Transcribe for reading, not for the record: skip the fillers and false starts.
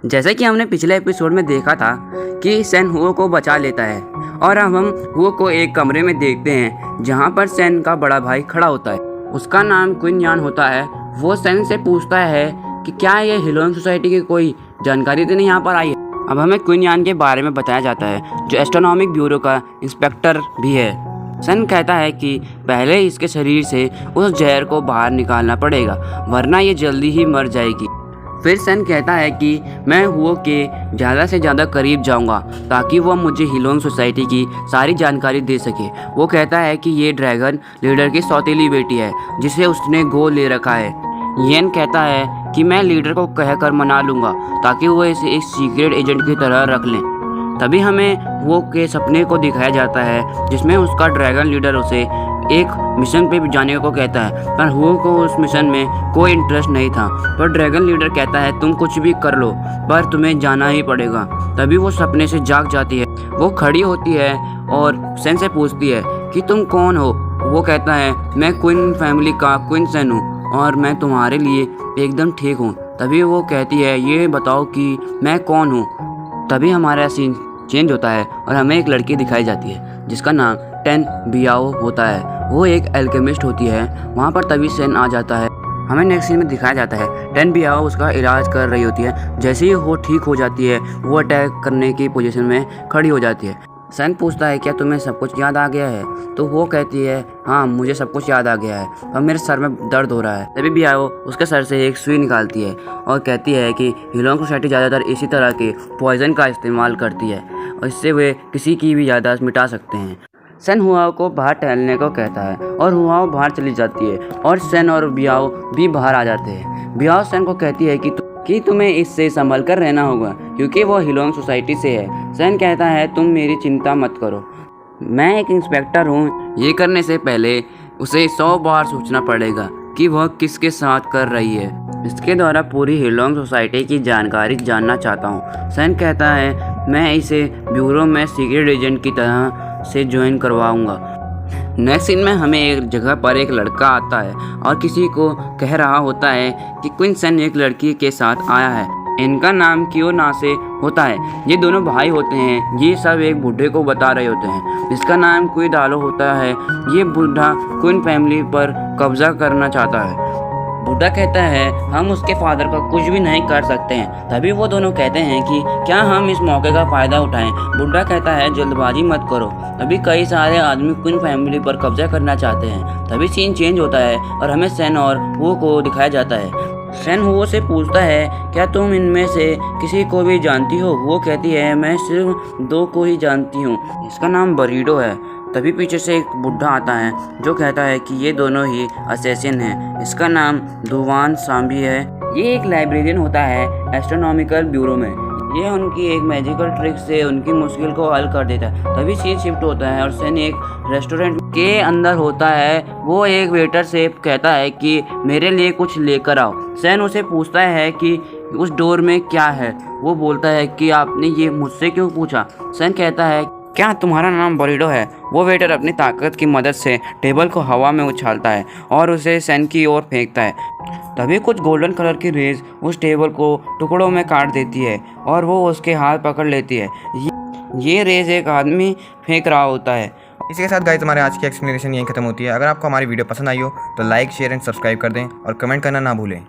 जैसे कि हमने पिछले एपिसोड में देखा था कि सेन हुओ को बचा लेता है और अब हम हुओ को एक कमरे में देखते हैं जहाँ पर सेन का बड़ा भाई खड़ा होता है। उसका नाम क्विन यान होता है। वो सेन से पूछता है कि क्या ये हिलोंग सोसाइटी की कोई जानकारी तो नहीं यहाँ पर आई है। अब हमें क्विन यान के बारे में बताया जाता है जो एस्ट्रोनॉमिक ब्यूरो का इंस्पेक्टर भी है। सेन कहता है कि पहले इसके शरीर से उस जहर को बाहर निकालना पड़ेगा वरना ये जल्दी ही मर जाएगी। फिर सेन कहता है कि मैं हुओ के ज़्यादा से ज़्यादा करीब जाऊंगा ताकि वो मुझे हिलोंग सोसाइटी की सारी जानकारी दे सके। वो कहता है कि ये ड्रैगन लीडर की सौतेली बेटी है जिसे उसने गोद ले रखा है। येन कहता है कि मैं लीडर को कहकर मना लूँगा ताकि वो इसे एक सीक्रेट एजेंट की तरह रख लें। तभी हमें वो के सपने को दिखाया जाता है जिसमें उसका ड्रैगन लीडर उसे एक मिशन पे जाने को कहता है पर हुओ को उस मिशन में कोई इंटरेस्ट नहीं था। पर ड्रैगन लीडर कहता है तुम कुछ भी कर लो पर तुम्हें जाना ही पड़ेगा। तभी वो सपने से जाग जाती है। वो खड़ी होती है और सेन से पूछती है कि तुम कौन हो। वो कहता है मैं क्विन फैमिली का क्विन सेन हूँ और मैं तुम्हारे लिए एकदम ठीक हूँ। तभी वो कहती है ये बताओ कि मैं कौन हूँ। तभी हमारा सीन चेंज होता है और हमें एक लड़की दिखाई जाती है जिसका नाम टेन बियाओ होता है। वो एक एल्केमिस्ट होती है। वहाँ पर तभी सेन आ जाता है। हमें नेक्स्ट सीन में दिखाया जाता है टेन बियाओ उसका इलाज कर रही होती है। जैसे ही वो ठीक हो जाती है वो अटैक करने की पोजीशन में खड़ी हो जाती है। सेन पूछता है क्या तुम्हें सब कुछ याद आ गया है। तो वो कहती है हाँ मुझे सब कुछ याद आ गया है और मेरे सर में दर्द हो रहा है। तभी बियाओ उसके सर से एक सुई निकालती है और कहती है कि हिलोंग सोसाइटी ज़्यादातर इसी तरह के पॉइजन का इस्तेमाल करती है और इससे वे किसी की भी याददाश्त मिटा सकते हैं। सेन हुआओ को बाहर टहलने को कहता है और हुआओ बाहर चली जाती है और सेन और बियाओ भी बाहर आ जाते हैं। बियाओ सेन को कहती है कि तुम्हें इससे संभल कर रहना होगा क्योंकि वो हिलोंग सोसाइटी से है। सेन कहता है तुम मेरी चिंता मत करो, मैं एक इंस्पेक्टर हूँ। ये करने से पहले उसे 100 बार सोचना पड़ेगा कि वह किसके साथ कर रही है। इसके द्वारा पूरी हिलोंग सोसाइटी की जानकारी जानना चाहता हूँ। सेन कहता है मैं इसे ब्यूरो में सीक्रेट एजेंट की तरह से ज्वाइन करवाऊंगा। नेक्स्ट सीन में हमें एक जगह पर एक लड़का आता है और किसी को कह रहा होता है कि क्विन सेन एक लड़की के साथ आया है। इनका नाम कियो ना से होता है। ये दोनों भाई होते हैं। ये सब एक बूढ़े को बता रहे होते हैं जिसका नाम क्वी डालो होता है। ये बूढ़ा क्विन फैमिली पर कब्जा करना चाहता है। बूढ़ा कहता है हम उसके फादर का कुछ भी नहीं कर सकते हैं। तभी वो दोनों कहते हैं कि क्या हम इस मौके का फ़ायदा उठाएं। बूढ़ा कहता है जल्दबाजी मत करो। तभी कई सारे आदमी क्वीन फैमिली पर कब्जा करना चाहते हैं। तभी सीन चेंज होता है और हमें सेन और हुओ को दिखाया जाता है। सेन हुओ से पूछता है क्या तुम इनमें से किसी को भी जानती हो। वो कहती है मैं सिर्फ 2 को ही जानती हूँ, इसका नाम बरीडो है। तभी पीछे से एक बुढ़ा आता है जो कहता है कि ये दोनों ही असैसिन हैं, इसका नाम दुवान सांबी है। ये एक लाइब्रेरियन होता है एस्ट्रोनॉमिकल ब्यूरो में। ये उनकी एक मैजिकल ट्रिक से उनकी मुश्किल को हल कर देता है। तभी सीन शिफ्ट होता है और सेन एक रेस्टोरेंट के अंदर होता है। वो एक वेटर से कहता है कि मेरे लिए कुछ लेकर आओ। सेन उसे पूछता है कि उस डोर में क्या है। वो बोलता है कि आपने ये मुझसे क्यों पूछा। सेन कहता है क्या तुम्हारा नाम बरीडो है। वो वेटर अपनी ताकत की मदद से टेबल को हवा में उछालता है और उसे सेन की ओर फेंकता है। तभी कुछ गोल्डन कलर की रेज उस टेबल को टुकड़ों में काट देती है और वो उसके हाथ पकड़ लेती है। ये रेज एक आदमी फेंक रहा होता है। इसी के साथ गाइस हमारे आज की एक्सप्लेनेशन यहीं खत्म होती है। अगर आपको हमारी वीडियो पसंद आई हो तो लाइक शेयर एंड सब्सक्राइब कर दें और कमेंट करना ना भूलें।